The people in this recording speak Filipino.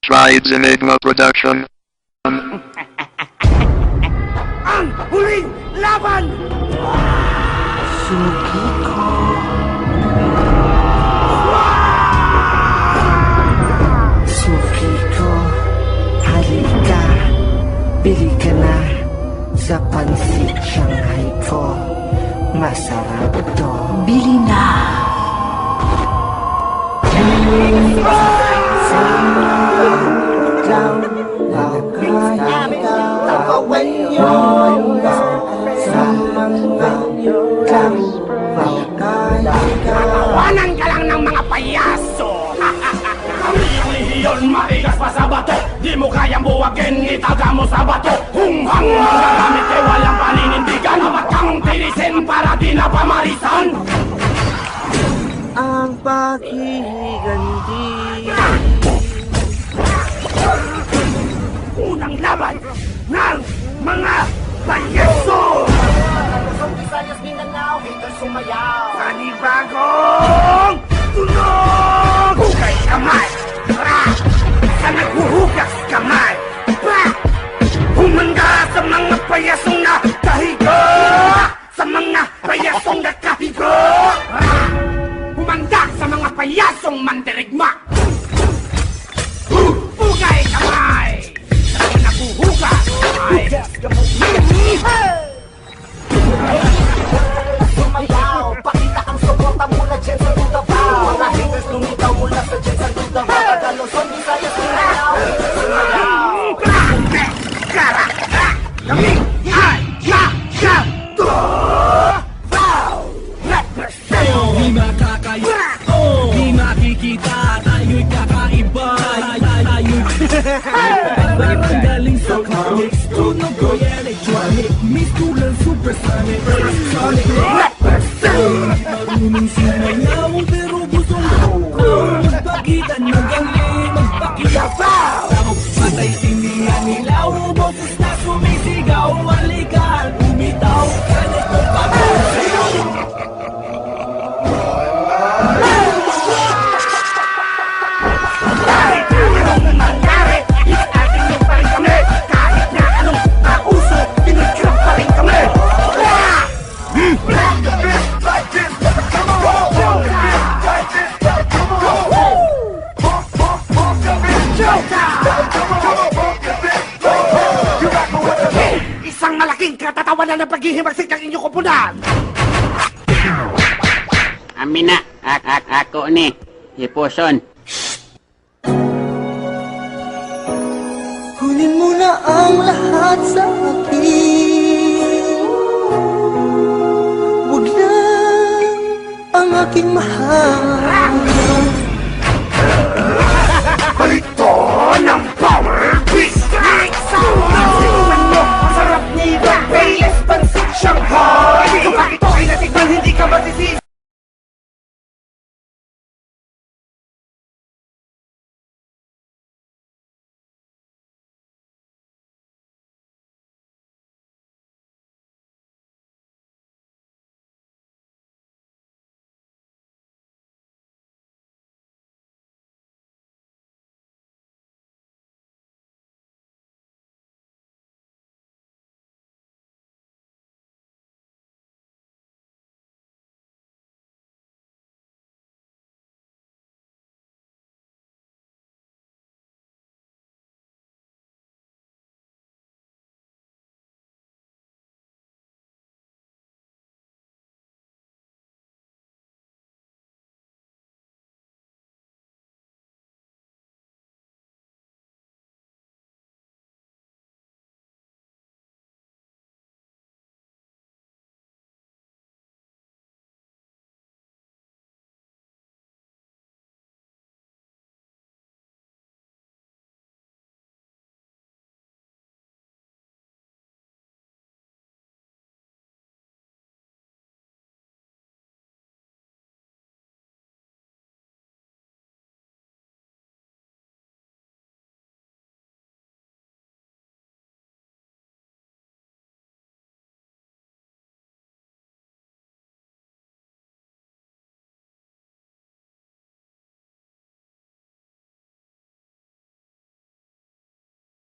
Strides Enigma Production. Ang huling laban! Suki ko. Suki ko. Halika. Bili ka na sa pansit Shanghai ko. Masarap to. Bili na. Tawanan ka lang ng mga payaso! Kami ang lehiyon, matigas pa sa bato. Di mo kayang buwagin, itaga mo sa bato. Hunghang manggagamit kay walang paninindigan. Awat kang tirisin para di na pamarisan. Ang paghihiganti. Unang laban ng mga payaso! Panibagong tunog! Hugay kamay! Ra! Sa naghuhugas kamay! Pa! Humanda sa mga payasong nakahiga! Sa mga payasong nakahiga! Ra! Humanda sa mga payasong mandirigma! Hugay kamay! Sa naghuhugas kamay! Sumayaw, pakita kang suporta mula dyan sa Tudabaw. Mga haters lumitaw mula sa dyan sa Tudabaw. Tagalozon, Visayas, Mindanao. Sumayaw. Kara! Kami ay Yagato! Represent! Di makakaya, di makikita, tayo'y kakaiba. Tayo'y parang galing sa comics. Tunog ko electronic, miss kulang supersonic. Marunong sumayaw, pero gustong ko magpakita ng galing, magpakita pa. Patay sindihan nila, boses na sumisigaw. Halika, umitaw, ganito pa mo sa'yo. Kahit na anong nangyari, inatin niyo pa rin kami. Kahit na anong nauso, pinagkirap pa rin kami. Isang malaking katatawanan ng paghihimagsik ng inyong kupunan. Amin na, ako ni, Hiposon. Kunin mo na ang lahat sa akin. Huwag lang ang aking mahal.